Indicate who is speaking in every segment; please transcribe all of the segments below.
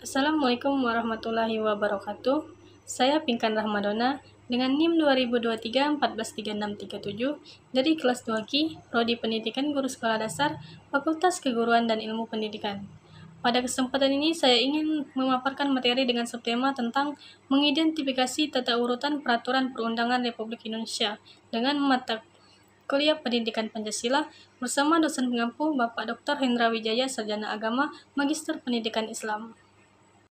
Speaker 1: Assalamualaikum warahmatullahi wabarakatuh. Saya Pinkan Rahmadona dengan NIM 2023 dari kelas 2Ki, Prodi Pendidikan Guru Sekolah Dasar, Fakultas Keguruan dan Ilmu Pendidikan. Pada kesempatan ini saya ingin memaparkan materi dengan subtema tentang mengidentifikasi tata urutan peraturan perundangan Republik Indonesia dengan mata kuliah Pendidikan Pancasila bersama dosen pengampu Bapak Dr. Hendra Wijaya, Sarjana Agama, Magister Pendidikan Islam.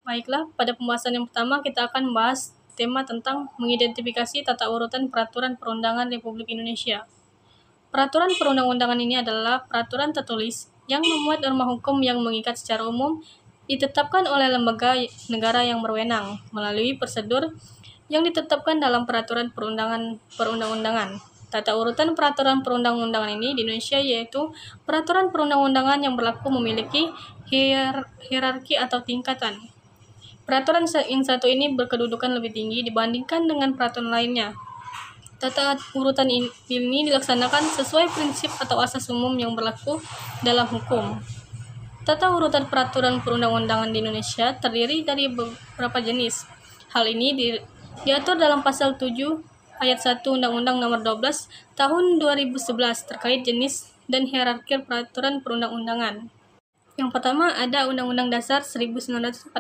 Speaker 1: Baiklah, pada pembahasan yang pertama kita akan membahas tema tentang mengidentifikasi tata urutan peraturan perundangan Republik Indonesia. Peraturan perundang-undangan ini adalah peraturan tertulis yang memuat norma hukum yang mengikat secara umum ditetapkan oleh lembaga negara yang berwenang melalui prosedur yang ditetapkan dalam peraturan perundang-undangan. Tata urutan peraturan perundang-undangan ini di Indonesia yaitu peraturan perundang-undangan yang berlaku memiliki hierarki atau tingkatan. Peraturan yang satu ini berkedudukan lebih tinggi dibandingkan dengan peraturan lainnya. Tata urutan ini dilaksanakan sesuai prinsip atau asas umum yang berlaku dalam hukum. Tata urutan peraturan perundang-undangan di Indonesia terdiri dari beberapa jenis. Hal ini diatur dalam pasal 7 ayat 1 Undang-Undang Nomor 12 Tahun 2011 terkait jenis dan hierarki peraturan perundang-undangan. Yang pertama ada Undang-Undang Dasar 1945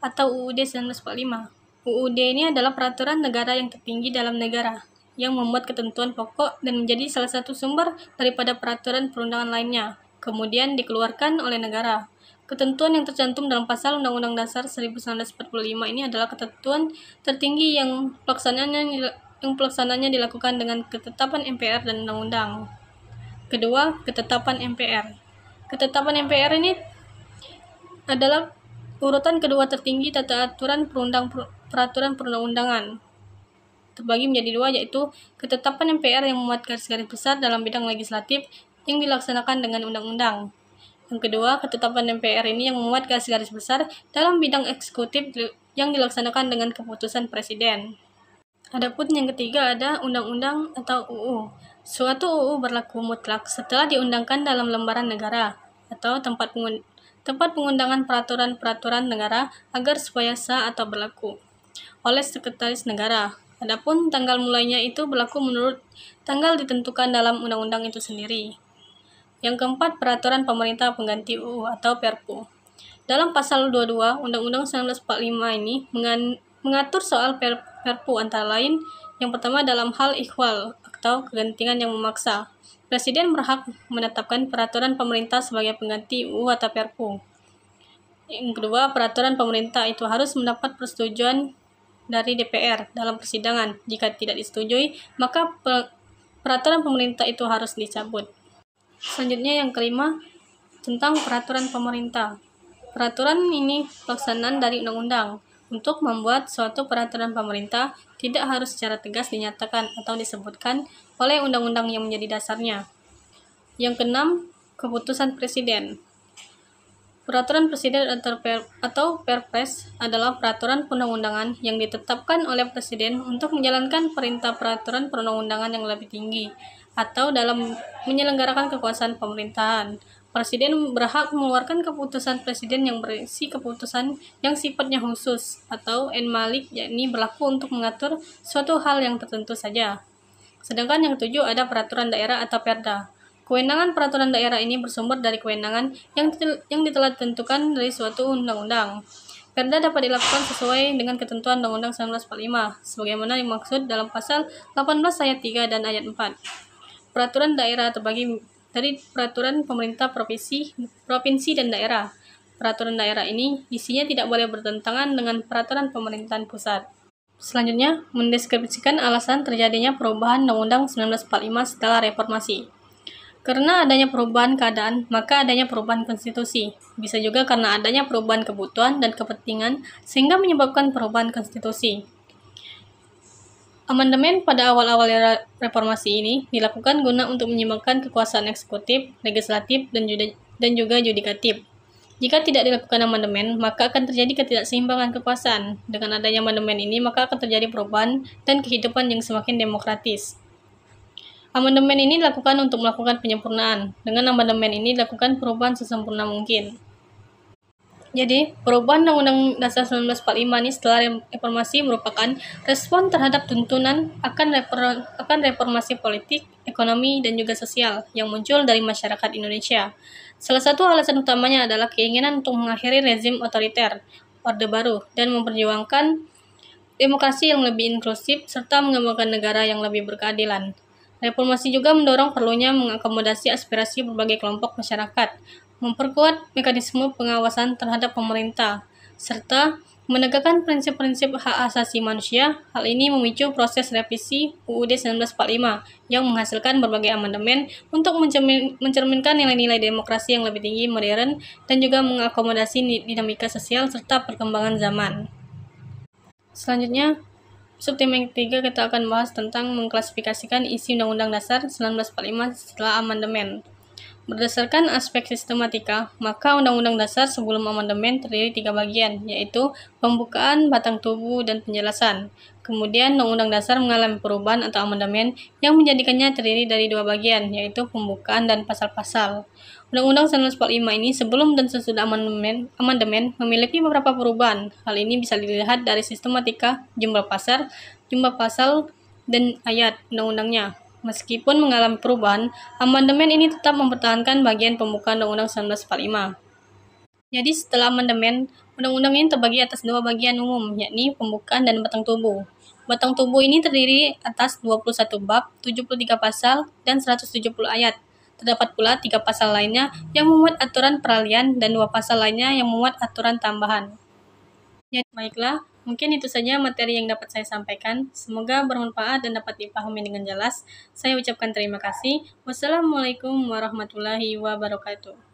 Speaker 1: atau UUD 1945. UUD ini adalah peraturan negara yang tertinggi dalam negara yang membuat ketentuan pokok dan menjadi salah satu sumber daripada peraturan perundangan lainnya, kemudian dikeluarkan oleh negara. Ketentuan yang tercantum dalam pasal Undang-Undang Dasar 1945 ini adalah ketentuan tertinggi yang pelaksanaannya dilakukan dengan ketetapan MPR dan undang-undang. Kedua, ketetapan MPR. Ketetapan MPR ini adalah urutan kedua tertinggi tata aturan peraturan perundang-undangan. Terbagi menjadi dua, yaitu ketetapan MPR yang memuat garis-garis besar dalam bidang legislatif yang dilaksanakan dengan undang-undang. Yang kedua, ketetapan MPR ini yang memuat garis-garis besar dalam bidang eksekutif yang dilaksanakan dengan keputusan Presiden. Adapun yang ketiga ada undang-undang atau UU. Suatu UU berlaku mutlak setelah diundangkan dalam lembaran negara atau tempat pengundangan peraturan-peraturan negara agar supaya sah atau berlaku oleh Sekretaris Negara. Adapun tanggal mulainya itu berlaku menurut tanggal ditentukan dalam undang-undang itu sendiri. Yang keempat, peraturan pemerintah pengganti UU atau Perpu. Dalam pasal 22 Undang-Undang 1945 ini mengatur soal Perpu antara lain yang pertama dalam hal ikhwal atau kegentingan yang memaksa. Presiden berhak menetapkan peraturan pemerintah sebagai pengganti UU atau Perpu. Yang kedua, peraturan pemerintah itu harus mendapat persetujuan dari DPR dalam persidangan. Jika tidak disetujui, maka peraturan pemerintah itu harus dicabut. Selanjutnya yang kelima, tentang peraturan pemerintah. Peraturan ini pelaksanaan dari undang-undang. Untuk membuat suatu peraturan pemerintah tidak harus secara tegas dinyatakan atau disebutkan oleh undang-undang yang menjadi dasarnya. Yang keenam, keputusan Presiden. Peraturan Presiden atau Perpres adalah peraturan perundang-undangan yang ditetapkan oleh Presiden untuk menjalankan perintah peraturan perundang-undangan yang lebih tinggi atau dalam menyelenggarakan kekuasaan pemerintahan. Presiden berhak mengeluarkan keputusan Presiden yang berisi keputusan yang sifatnya khusus atau en-malik, yakni berlaku untuk mengatur suatu hal yang tertentu saja. Sedangkan yang ketujuh ada peraturan daerah atau Perda. Kewenangan peraturan daerah ini bersumber dari kewenangan yang telah ditentukan dari suatu undang-undang. Perda dapat dilakukan sesuai dengan ketentuan Undang-Undang 1945, sebagaimana dimaksud dalam pasal 18 ayat 3 dan ayat 4. Peraturan daerah terbagi dari peraturan pemerintah provinsi dan daerah. Peraturan daerah ini isinya tidak boleh bertentangan dengan peraturan pemerintahan pusat. Selanjutnya, mendeskripsikan alasan terjadinya perubahan Undang-Undang 1945 setelah reformasi. Karena adanya perubahan keadaan, maka adanya perubahan konstitusi. Bisa juga karena adanya perubahan kebutuhan dan kepentingan sehingga menyebabkan perubahan konstitusi. Amandemen pada awal-awal reformasi ini dilakukan guna untuk menyeimbangkan kekuasaan eksekutif, legislatif, dan juga yudikatif. Jika tidak dilakukan amandemen, maka akan terjadi ketidakseimbangan kekuasaan. Dengan adanya amandemen ini, maka akan terjadi perubahan dan kehidupan yang semakin demokratis. Amandemen ini dilakukan untuk melakukan penyempurnaan. Dengan amandemen ini dilakukan perubahan sesempurna mungkin. Jadi, perubahan Undang-Undang Dasar 1945 ini setelah reformasi merupakan respon terhadap tuntunan akan reformasi politik, ekonomi, dan juga sosial yang muncul dari masyarakat Indonesia. Salah satu alasan utamanya adalah keinginan untuk mengakhiri rezim otoriter, Orde Baru, dan memperjuangkan demokrasi yang lebih inklusif serta mengembangkan negara yang lebih berkeadilan. Reformasi juga mendorong perlunya mengakomodasi aspirasi berbagai kelompok masyarakat, memperkuat mekanisme pengawasan terhadap pemerintah, serta menegakkan prinsip-prinsip hak asasi manusia. Hal ini memicu proses revisi UUD 1945 yang menghasilkan berbagai amandemen untuk mencerminkan nilai-nilai demokrasi yang lebih tinggi, modern, dan juga mengakomodasi dinamika sosial serta perkembangan zaman. Selanjutnya, subtema yang ketiga kita akan bahas tentang mengklasifikasikan isi Undang-Undang Dasar 1945 setelah amandemen. Berdasarkan aspek sistematika, maka Undang-Undang Dasar sebelum amandemen terdiri 3 bagian, yaitu pembukaan, batang tubuh, dan penjelasan. Kemudian Undang-Undang Dasar mengalami perubahan atau amandemen yang menjadikannya terdiri dari 2 bagian, yaitu pembukaan dan pasal-pasal. Undang-Undang 1945 ini sebelum dan sesudah amandemen memiliki beberapa perubahan. Hal ini bisa dilihat dari sistematika, jumlah pasal, dan ayat undang-undangnya. Meskipun mengalami perubahan, amandemen ini tetap mempertahankan bagian pembukaan Undang-Undang 1945. Jadi setelah amandemen, undang-undang ini terbagi atas 2 bagian umum, yakni pembukaan dan batang tubuh. Batang tubuh ini terdiri atas 21 bab, 73 pasal, dan 170 ayat. Terdapat pula 3 pasal lainnya yang memuat aturan peralihan dan 2 pasal lainnya yang memuat aturan tambahan. Ya, baiklah, mungkin itu saja materi yang dapat saya sampaikan. Semoga bermanfaat dan dapat dipahami dengan jelas. Saya ucapkan terima kasih. Wassalamualaikum warahmatullahi wabarakatuh.